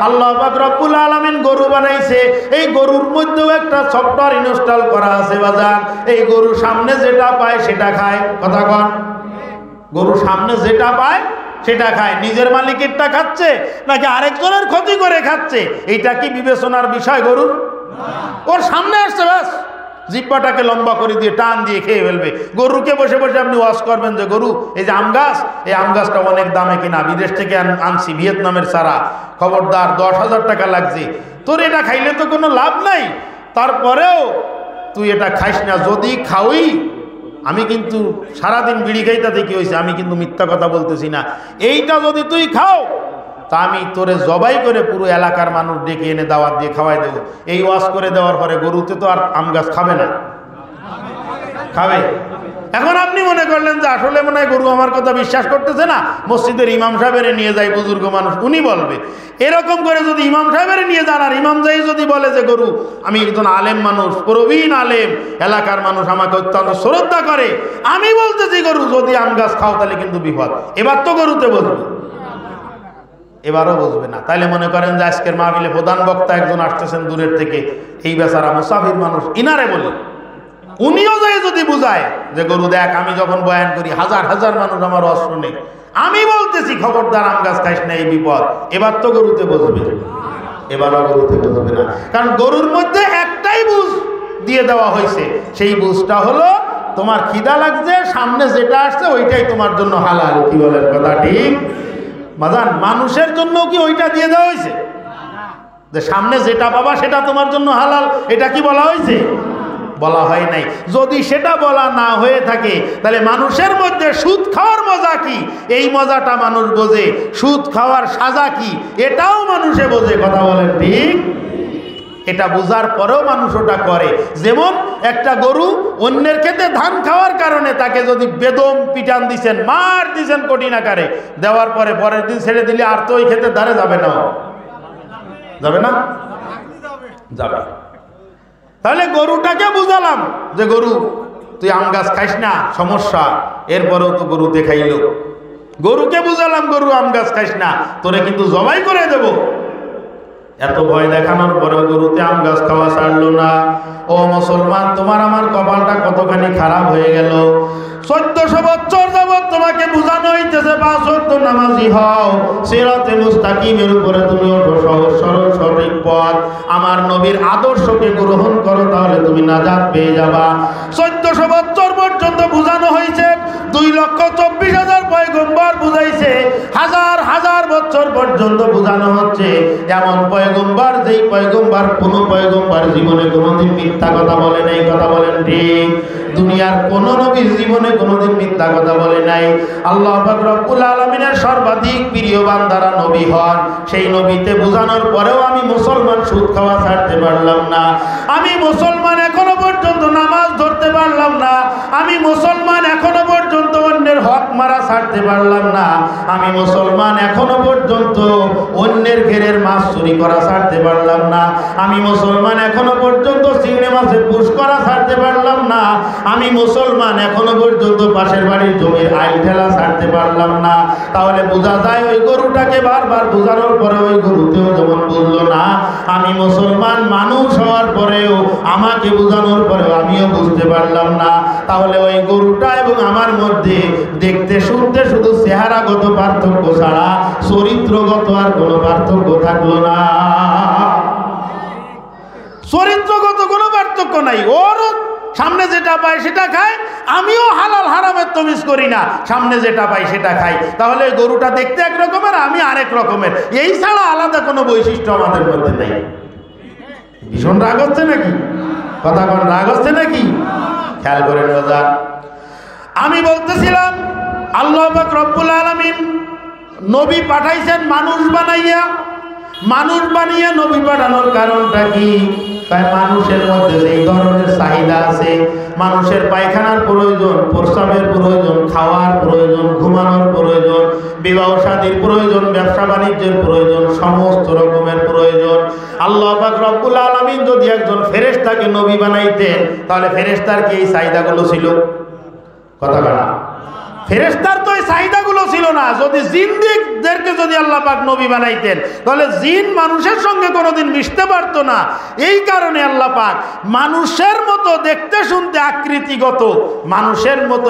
আল্লাহ পাক রব্বুল আলামিন গরু বানাইছে, এই গরুর মধ্যেও একটা সফটওয়্যার ইনস্টল করা আছে বাজার। এই গরু সামনে যেটা পায় সেটা খায়। কথা কন, গরু সামনে যেটা পায় সেটা খায়। নিজের মালিকেরটা খাচ্ছে নাকি আরেকজনের ক্ষতি করে খাচ্ছে, এইটা কি বিবেচনার বিষয় গরুর? ওর সামনে আসছে, ব্যাস জিহ্বাটাকে লম্বা করে দিয়ে টান দিয়ে খেয়ে ফেলবে। গরুকে বসে বসে আপনি ওয়াশ করবেন যে গরু এই যে আম গাছ, এই আম গাছটা অনেক দামে কিনা, বিদেশ থেকে আনছি ভিয়েতনামের সারা, খবরদার 10,000 টাকা লাগছে, তোর এটা খাইলে তো কোনো লাভ নাই, তারপরেও তুই এটা খাইস না। যদি খাওই, আমি কিন্তু সারাদিন বিড়ি খাইতে কি হয়েছে, আমি কিন্তু মিথ্যা কথা বলতেছি না, এইটা যদি তুই খাও তা আমি তোরে জবাই করে পুরো এলাকার মানুষ ডেকে এনে দাওয়াত দিয়ে খাওয়াই দেবো। এই ওয়াজ করে দেওয়ার পরে গরুতে তো আর আম গাছ খাবে না, খাবে। এখন আপনি মনে করলেন যে আসলে মনে হয় গরু আমার কথা বিশ্বাস করতেছে না, মসজিদের ইমাম সাহেবের নিয়ে যায়, বুজুর্গ মানুষ উনি বলবে। এরকম করে যদি ইমাম সাহেবের নিয়ে যান আর ইমাম যাই যদি বলে যে গরু, আমি একজন আলেম মানুষ, প্রবীণ আলেম, এলাকার মানুষ আমাকে অত্যন্ত শ্রদ্ধা করে, আমি বলতেছি গরু যদি আম গাছ খাও তাহলে কিন্তু বিপদ। এবার তো গরুতে বসবে, এবারও বুঝবে না। তাইলে মনে করেন যে আজকের মাহফিলে প্রধান বক্তা একজন আসতেছেন দূরের থেকে, এই বেচারা মুসাফির মানুষ, ইনারে বলে উনিও যায় যদি বুঝায় যে গরু দেখ, আমি যখন বয়ান করি হাজার হাজার মানুষ আমার ওয়াজ শুনে, আমি বলতেছি খবরদার আম গাছ খাইস না, এই বিপদ। এবার তো গরুতে বসবে, এবারও গরুতে বসবে না। কারণ গরুর মধ্যে একটাই বুঝ দিয়ে দেওয়া হয়েছে, সেই বুঝটা হলো তোমার খিদা লাগছে, সামনে যেটা আসছে ওইটাই তোমার জন্য হালাল। কি বলেন কথা ঠিক? মাজান, মানুষের জন্য কি ওইটা দিয়ে দেওয়া হয়েছে যে সামনে যেটা পাবা সেটা তোমার জন্য হালাল? এটা কি বলা হয়েছে? বলা হয় নাই। যদি সেটা বলা না হয়ে থাকে তাহলে মানুষের মধ্যে সুদ খাওয়ার মজা কি, এই মজাটা মানুষ বোঝে, সুদ খাওয়ার সাজা কি এটাও মানুষে বোঝে। কথা বলেন ঠিক? এটা বোঝার পরেও মানুষ ওটা করে। যেমন একটা গরু অন্যের ক্ষেতে ধান খাওয়ার কারণে তাকে যদি বেদম পিটান দিছেন, মার দিছেন কঠিন আকারে, দেওয়ার পরে পরের দিন ছেড়ে দিলে আর তো ওই ক্ষেতে ধারে যাবে না, যাবে না, যাবে। তাহলে গরুটাকে বুঝালাম যে গরু তুই আম গাছ খাইস না, সমস্যা, এরপরেও তো গরু দেখাইল। গরুকে বুঝালাম গরু আম গাছ খাইস না, তোরে কিন্তু জবাই করে দেব। এত ভয় দেখানোর পরেও গরুতে আম গাছ খাওয়া ছাড়লো না। ও মুসলমান, তোমার আমার কপালটা কতখানি খারাপ হয়ে গেল। 1400 বছর যাবত তোমাকে বুঝানো হইতেছে 5 ওয়াক্ত নামাজি হও, সিরাতে মুস্তাকিমের উপরে তুমি ওঠো, সহজ সরল সঠিক পথ, আমার নবীর আদর্শকে গ্রহণ করো, তাহলে তুমি নাজাত পেয়ে যাবা। 1400 বছর পর্যন্ত বুঝানো হয়েছে, 2,24,000 পয়গম্বর বুঝাইছে, হাজার হাজার বছর পর্যন্ত বুঝানো হচ্ছে। এমন পয়গম্বর যেই পয়গম্বর কোন পয়গম্বর জীবনে কোনোদিন মিথ্যা কথা বলে নাই। কথা বলেন ঠিক? দুনিয়ার কোন নবীর জীবনে কোনোদিন মিথ্যা কথা বলে নাই। আল্লাহ পাক রব্বুল আলামিনের সর্বাধিক প্রিয় বান্দারা নবী হন, সেই নবীতে বোঝানোর পরেও আমি মুসলমান সুদ খাওয়া ছাড়তে পারলাম না, আমি মুসলমান এখনো পর্যন্ত নামাজ ধরতে পারলাম না, আমি মুসলমান এখনো পর্যন্ত অন্যের হক মারা ছাড়তে পারলাম না, আমি মুসলমান এখনো পর্যন্ত অন্যের ঘেরের মাছ চুরি করা ছাড়তে পারলাম না, আমি মুসলমান এখনো পর্যন্ত চিংড়ি মাছের পুষ করা ছাড়তে পারলাম না, আমি মুসলমান এখনো পর্যন্ত পাশের বাড়ির জমির আইল ঠেলা ছাড়তে পারলাম না। তাহলে বোঝা যায় ওই গরুটাকে বারবার বোঝানোর পরে ওই গরুতেও যেমন বুঝলো না, আমি মুসলমান মানুষ হওয়ার পরেও আমাকে বোঝানোর পরেও আমিও বুঝতে পারলাম না। তাহলে ওই গরুটা এবং আমার মধ্যে দেখতে শুনতে শুধু চেহারাগত পার্থক্য ছাড়া চরিত্রগত আর কোনো পার্থক্য থাকলো না। চরিত্রগত কোনো পার্থক্য নাই। ওর সামনে যেটা পায় সেটা খায়, আমিও হালাল হারামের তমিজ করি না, সামনে যেটা পাই সেটা খাই। তাহলে গরুটা দেখতে এক রকমের, আমি আরেক রকমের, এই ছাড়া আলাদা কোনো বৈশিষ্ট্য আমাদের মধ্যে নেই। ভীষণ রাগ হচ্ছে নাকি? কথা কোন রাগ হচ্ছে নাকি? খেয়াল করেন বাজার, আমি বলতেছিলাম আল্লাহ পাক রব্বুল আলামিন নবী পাঠাইছেন মানুষ বানাইয়া। মানুষ বানিয়ে নবী পাঠানোর কারণটা কি? তাই মানুষের মধ্যে এই ধরনের চাহিদা আছে, মানুষের পায়খানার প্রয়োজন, প্রস্রাবের প্রয়োজন, খাওয়ার প্রয়োজন, ঘুমানোর প্রয়োজন, বিবাহ শাদীর প্রয়োজন, ব্যবসা বাণিজ্যের প্রয়োজন, সমস্ত রকমের প্রয়োজন। আল্লাহ পাক রব্বুল আলামিন যদি একজন ফেরেশতাকে নবী বানাইতেন তাহলে ফেরেশতার কি এই চাহিদাগুলো ছিল? কথা বলা, ফেরেশতার তো এই চাহিদাগুলো ছিল না। যদি জিনদেরকে যদি আল্লাহ পাক নবী বানাইতেন তাহলে জিন মানুষের সঙ্গে কোনোদিন মিশতে পারতো না। এই কারণে আল্লাহ পাক মানুষের মতো দেখতে শুনতে আকৃতিগত মানুষের মতো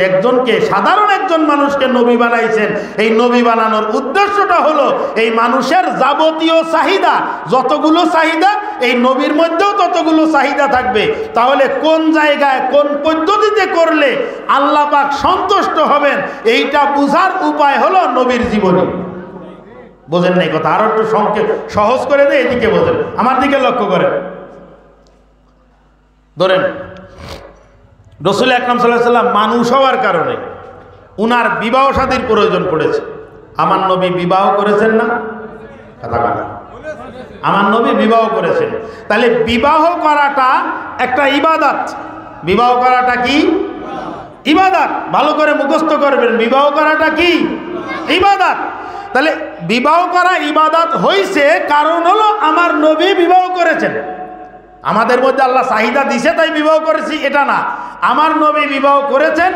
একজনকে সাধারণ একজন মানুষকে নবী বানাইছেন। এই নবী বানানোর উদ্দেশ্যটা হলো এই মানুষের যাবতীয় চাহিদা, যতগুলো চাহিদা এই নবীর মধ্যেও ততগুলো চাহিদা থাকবে। তাহলে কোন জায়গায় কোন পদ্ধতিতে করলে আল্লাহ পাক সন্তুষ্ট হবেন এইটা বুঝার উপায় হলো নবীর জীবনী। বোঝেন নাই কথা? আরো একটু সহজ করে দেয়, এদিকে বোঝেন, আমার দিকে লক্ষ্য করেন। ধরেন রাসূল আকরাম সাল্লাল্লাহু আলাইহি ওয়াসাল্লাম মানুষ হওয়ার কারণে উনার বিবাহ শাদীর প্রয়োজন পড়েছে। আমার নবী বিবাহ করেছেন না? কথা বলেন। আমার নবী বিবাহ করেছেন। তাহলে বিবাহ করাটা একটা ইবাদত। বিবাহ করাটা কি ইবাদত? ভালো করে মুখস্থ করবেন, বিবাহ করাটা কি ইবাদত। তাহলে বিবাহ করা ইবাদত হইছে কারণ হলো আমার নবী বিবাহ করেছেন। আমাদের মধ্যে আল্লাহ চাহিদা দিছে তাই বিবাহ করেছি এটা না, আমার নবী বিবাহ করেছেন।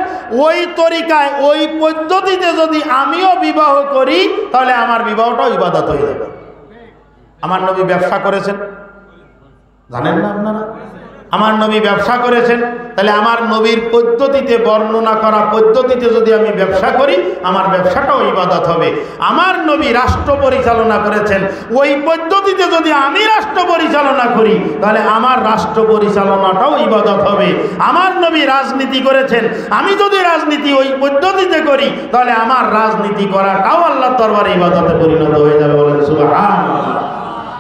ওই তরিকায় ওই পদ্ধতিতে যদি আমিও বিবাহ করি তাহলে আমার বিবাহটাও ইবাদত হয়ে যাবে। আমার নবী ব্যবসা করেছেন, জানেন না আপনারা? আমার নবী ব্যবসা করেছেন, তাহলে আমার নবীর পদ্ধতিতে বর্ণনা করা পদ্ধতিতে যদি আমি ব্যবসা করি আমার ব্যবসাটাও ইবাদত হবে। আমার নবী রাষ্ট্র পরিচালনা করেছেন, ওই পদ্ধতিতে যদি আমি রাষ্ট্র পরিচালনা করি তাহলে আমার রাষ্ট্র পরিচালনাটাও ইবাদত হবে। আমার নবী রাজনীতি করেছেন, আমি যদি রাজনীতি ওই পদ্ধতিতে করি তাহলে আমার রাজনীতি করাটাও আল্লাহর দরবারে ইবাদতে পরিণত হয়ে যাবে। বলেন সুবহানাল্লাহ।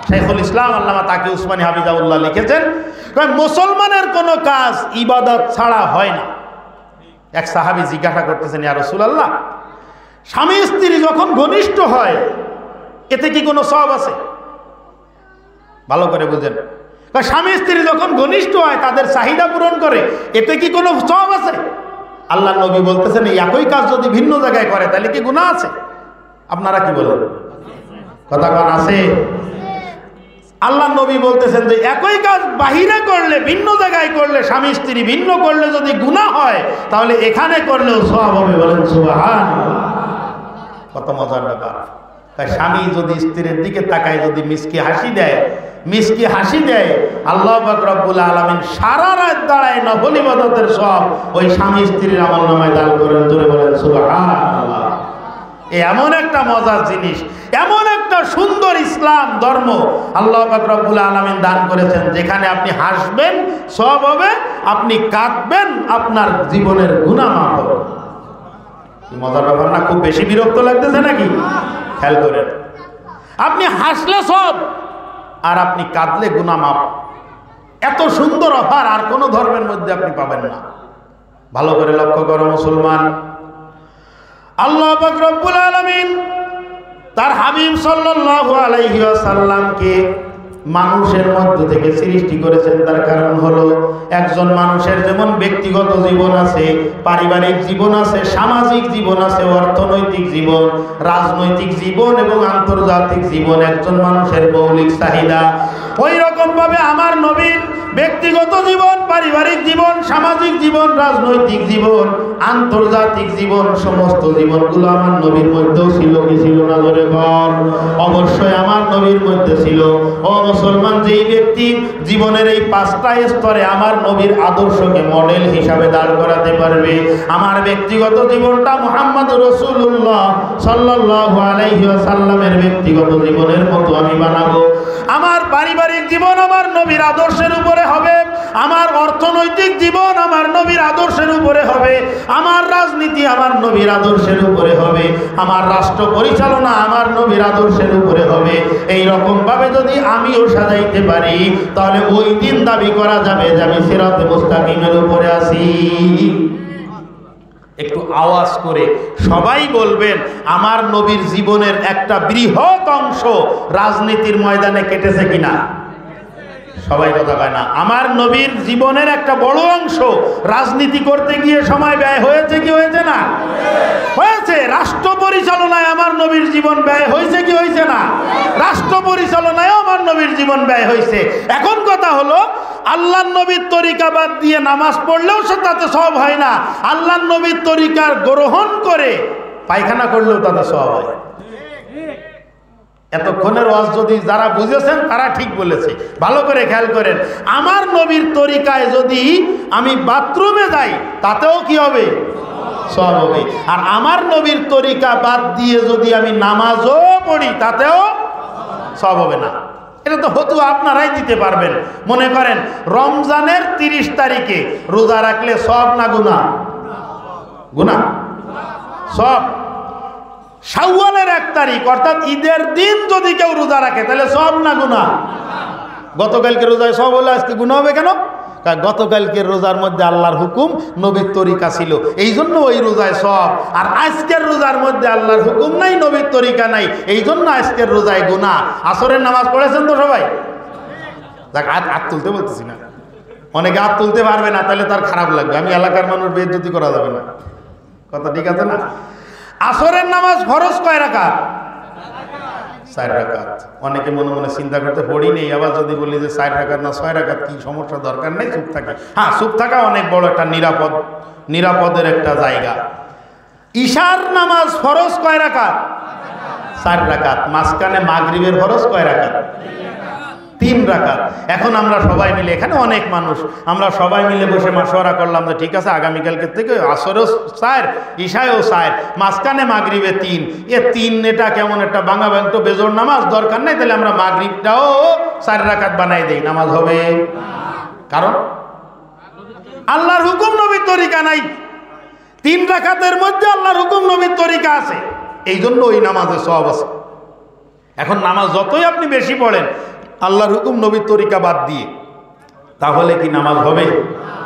শাইখুল ইসলাম আল্লামা তাকি উসমানী হাফিজাহুল্লাহ লিখেছেন, মুসলমানের কোনো কাজ ইবাদত ছাড়া হয় না। এক সাহাবী জিজ্ঞাসা করতেছেন, ইয়া রাসূলুল্লাহ, স্বামী স্ত্রী যখন ঘনিষ্ঠ হয় এতে কি কোনো সওয়াব আছে? ভালো করে বুঝেন। স্বামী স্ত্রী যখন ঘনিষ্ঠ হয় তাদের চাহিদা পূরণ করে এতে কি কোনো সওয়াব আছে? আল্লাহ নবী বলতেছেন একই কাজ যদি ভিন্ন জায়গায় করে তাহলে কি গুনাহ আছে? আপনারা কি বলেন? কথা কোন আছে? আল্লাহ নবী বলতেছেন যে একই কাজ বাহিরে করলে, ভিন্ন জায়গায় করলে, স্বামী স্ত্রী ভিন্ন করলে যদি গুনাহ হয় তাহলে এখানে করলেও সওয়াব হবে। বলেন সুবহানাল্লাহ। কত মজার ব্যাপার। তাই স্বামী যদি স্ত্রীর দিকে তাকায়, যদি মিষ্টি হাসি দেয়, আল্লাহ পাক রব্বুল আলামিন সারা রাত দাঁড়ায় নফল ইবাদতের সওয়াব ওই স্বামী স্ত্রীর আমলনামায় দান করেন। জোরে বলেন সুবহানাল্লাহ। এমন একটা মজার জিনিস, এমন একটা সুন্দর ইসলাম ধর্ম আল্লাহ পাক রব্বুল আলামিন দান করেছেন, যেখানে আপনি হাসবেন সওয়াব হবে, আপনি কাঁদবেন আপনার জীবনের গুনাহ মাফ হবে। কি মজার ব্যাপার না? খুব বেশি বিরক্ত লাগতেছে নাকি? খেয়াল করেন, আপনি হাসলে সওয়াব আর আপনি কাঁদলে গুনাহ মাফ। এত সুন্দর অফার আর কোনো ধর্মের মধ্যে আপনি পাবেন না। ভালো করে লক্ষ্য করো মুসলমান, আল্লাহ পাক রব্বুল আলামিন তার হাবিব সাল্লাল্লাহু আলাইহি ওয়াসাল্লামকে মানুষের মধ্য থেকে সৃষ্টি করেছেন। তার কারণ হলো একজন মানুষের যেমন ব্যক্তিগত জীবন আছে, পারিবারিক জীবন আছে, সামাজিক জীবন আছে, অর্থনৈতিক জীবন, রাজনৈতিক জীবন এবং আন্তর্জাতিক জীবন একজন মানুষের মৌলিক চাহিদা। ওই রকম ভাবে আমার নবীর ব্যক্তিগত জীবন, পারিবারিক জীবন, সামাজিক জীবন, রাজনৈতিক জীবন, আন্তর্জাতিক জীবন, সমস্ত জীবনগুলো আমার নবীর মধ্যেও ছিল কি ছিল না? ধরে বল, অবশ্যই আমার নবীর মধ্যে ছিল। ও মুসলমান, যেই ব্যক্তি জীবনের এই পাঁচটা স্তরে আমার নবীর আদর্শকে মডেল হিসাবে দাঁড় করাতে পারবে, আমার ব্যক্তিগত জীবনটা মুহাম্মদ রাসূলুল্লাহ সাল্লাল্লাহু আলাইহি ওয়াসাল্লামের ব্যক্তিগত জীবনের মতো আমি বানাবো, আমার পারিবারিক জীবন আমার নবীর আদর্শের উপরে হবে, আমার অর্থনৈতিক জীবন আমার নবীর আদর্শের উপরে হবে, আমার রাজনীতি আমার নবীর আদর্শের উপরে হবে, আমার রাষ্ট্র পরিচালনা আমার নবীর আদর্শের উপরে হবে। এই রকম ভাবে যদি আমিও সাজাইতে পারি তাহলে ওই দিন দাবি করা যাবে যে আমি সিরাতে মুস্তাকিমের উপরে আছি। একটু আওয়াজ করে সবাই বলবেন, আমার নবীর জীবনের একটা বৃহৎ অংশ রাজনীতির ময়দানে কেটেছে কিনা? সবাই কথা কয় না। আমার নবীর জীবনের একটা বড় অংশ রাজনীতি করতে গিয়ে সময় ব্যয় হয়েছে কি হয়েছে না? হয়েছে। রাষ্ট্র পরিচালনায় আমার নবীর জীবন ব্যয় হয়েছে কি হয়েছে না? রাষ্ট্র পরিচালনায়ও আমার নবীর জীবন ব্যয় হয়েছে। এখন কথা হলো আল্লাহর নবীর তরিকা বাদ দিয়ে নামাজ পড়লেও সে তাতে সব হয় না, আল্লাহর নবীর তরিকার গ্রহণ করে পায়খানা করলেও তাতে সব হয়। এতক্ষণের ওয়াজ যদি যারা বুঝেছেন তারা ঠিক বলেছে। ভালো করে খেয়াল করেন, আমার নবীর তরিকায় যদি আমি বাথরুমে যাই তাতেও কি হবে? সব হবে। আর আমার নবীর তরিকা বাদ দিয়ে যদি আমি নামাজও পড়ি তাতেও সব হবে না। এটা তো হতু আপনারাই দিতে পারবেন। মনে করেন রমজানের 30 তারিখে রোজা রাখলে সব না গুনাহ? গুনাহ সব। শাওয়ালের 1 তারিখ অর্থাৎ ঈদের দিন যদি কেউ রোজা রাখে তাহলে সব না গুনাহ? গতকালকে রোজায় সব হলে আজকে গুনাহ হবে কেন? কারণ গতকালকের রোজার মধ্যে আল্লাহর হুকুম, নবীর তরিকা ছিল, এই জন্য ওই রোজায় সব। আর আজকের রোজার মধ্যে আল্লাহর হুকুম নাই, নবীর তরিকা নাই, এই জন্য আজকের রোজায় গুনাহ। আসরের নামাজ পড়েছেন তো সবাই? দেখ হাত তুলতে বলতেছি না, অনেকে হাত তুলতে পারবে না, তাহলে তার খারাপ লাগবে। আমি এলাকার মানুষ বেইজ্জতি করা যাবে না, কথা ঠিক আছে না? আসরের নামাজ ফরজ কয় রাকাত? 4 রাকাত। অনেকে মনে মনে চিন্তা করতে পড়ি নেই, আবার যদি বলি যে 4 রাকাত না 6 রাকাত কি সমস্যা, দরকার নেই, চুপ থাকা। হ্যাঁ, চুপ থাকা অনেক বড় একটা নিরাপদের একটা জায়গা। ঈশার নামাজ ফরজ কয় রাকাত? 4 রাকাত। মাঝখানে মাগরিবের ফরজ কয় রাকাত? 3 রাকাত। এখন আমরা সবাই মিলে, এখানে অনেক মানুষ, আমরা সবাই মিলে বসে মাশওয়ারা করলাম যে ঠিক আছে আগামীকালকে থেকে আসরেও 4, ঈশায়ও 4, মাঝখানে মাগরিবে 3। এ 3 এটা কেমন একটা বাঙা ব্যাংটো বেজোর নামাজ, দরকার নেই, তাহলে আমরা মাগরিবটাও 4 রাকাত বানাই দেই, নামাজ হবে? কারণ আল্লাহর হুকুম, নবীর তরিকা নাই। 3 রাকাতের মধ্যে আল্লাহর হুকুম, নবীর তরিকা আছে, এই জন্য ওই নামাজে সওয়াব আছে। এখন নামাজ যতই আপনি বেশি পড়েন আল্লাহর হুকুম, নবীর তরিকা বাদ দিয়ে, তাহলে কি নামাজ হবে?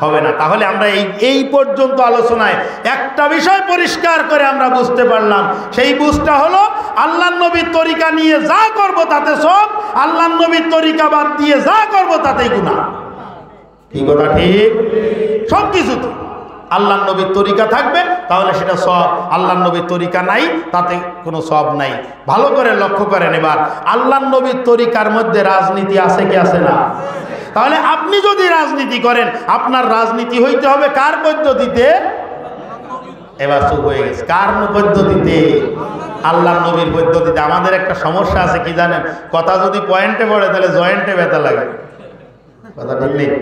হবে না। তাহলে আমরা এই পর্যন্ত আলোচনায় একটা বিষয় পরিষ্কার করে আমরা বুঝতে পারলাম, সেই বুঝটা হলো আল্লাহর নবীর তরিকা নিয়ে যা করব তাতে সব, আল্লাহর নবীর তরিকা বাদ দিয়ে যা করব তাতেই গুনাহ। কি কথা ঠিক? সব কিছুতে আল্লাহর নবীর তরিকা থাকবে তাহলে সেটা সব, আল্লাহর নবীর তরিকা নাই তাতে কোনো সব নাই। ভালো করে লক্ষ্য করেন, এবার আল্লাহর নবীর তরিকার মধ্যে রাজনীতি আছে কি আছে না? তাহলে আপনি যদি রাজনীতি করেন, আপনার রাজনীতি হইতে হবে কার পদ্ধতিতে? এবার চুপ হয়ে গেছে। কার পদ্ধতিতে? আল্লাহর নবীর পদ্ধতিতে। আমাদের একটা সমস্যা আছে কি জানেন? কথা যদি পয়েন্টে পড়ে তাহলে জয়েন্টে ব্যথা লাগে। কথা ঠিক নেই?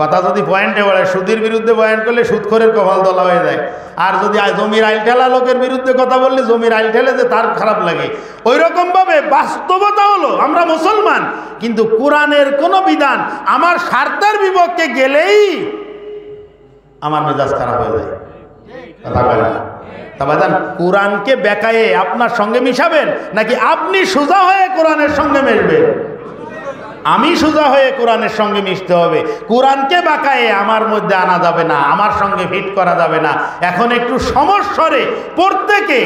কথা যদি পয়েন্টে পড়ে, সুদের বিরুদ্ধে বয়ান করলে সুদখোরের কপাল দলা হয়ে যায়। আর যদি জমির আইল ঠেলা লোকের বিরুদ্ধে কথা বললে জমির আইল ঠেলে যে তার খারাপ লাগে। ওই রকমভাবে বাস্তবতা হলো আমরা মুসলমান, কিন্তু কোরআনের কোনো বিধান আমার স্বার্থের বিপক্ষে গেলেই আমার মেজাজ খারাপ হয়ে যায়। কথা বলে না? তা বাজান, কোরআনকে বেকায়ে আপনার সঙ্গে মিশাবেন নাকি আপনি সোজা হয়ে কোরআনের সঙ্গে মিশবেন? আমি সোজা হয়ে কোরআনের সঙ্গে মিশতে হবে। কোরআনকে বাঁকায়ে আমার মধ্যে আনা যাবে না, আমার সঙ্গে ফিট করা যাবে না। এখন একটু সমস্বরে প্রত্যেকে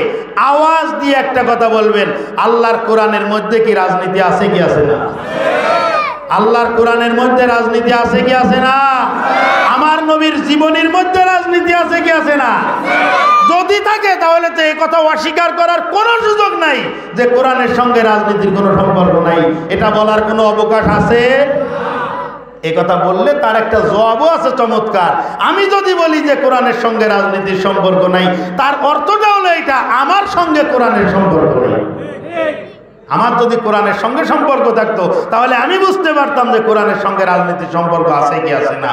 আওয়াজ দিয়ে একটা কথা বলবেন, আল্লাহর কোরআনের মধ্যে কি রাজনীতি আছে কি আছে না? আল্লাহর কোরআনের মধ্যে রাজনীতি আছে কি আছে না? আমার নবীর জীবনীর মধ্যে রাজনীতি আছে কি আছে না? যদি থাকে তাহলে তো এই কথা অস্বীকার করার কোনো সুযোগ নাই যে কোরআনের সঙ্গে রাজনীতির কোনো সম্পর্ক নাই। এটা বলার কোনো অবকাশ আছে? এ কথা বললে তার একটা জবাবও আছে চমৎকার। আমি যদি বলি যে কোরআনের সঙ্গে রাজনীতির সম্পর্ক নাই, তার অর্থটা হলো এটা, আমার সঙ্গে কোরআনের সম্পর্ক নেই। আমার যদি কোরআনের সঙ্গে সম্পর্ক থাকতো তাহলে আমি বুঝতে পারতাম যে কোরআনের সঙ্গে রাজনীতির সম্পর্ক আছে কি আছে না।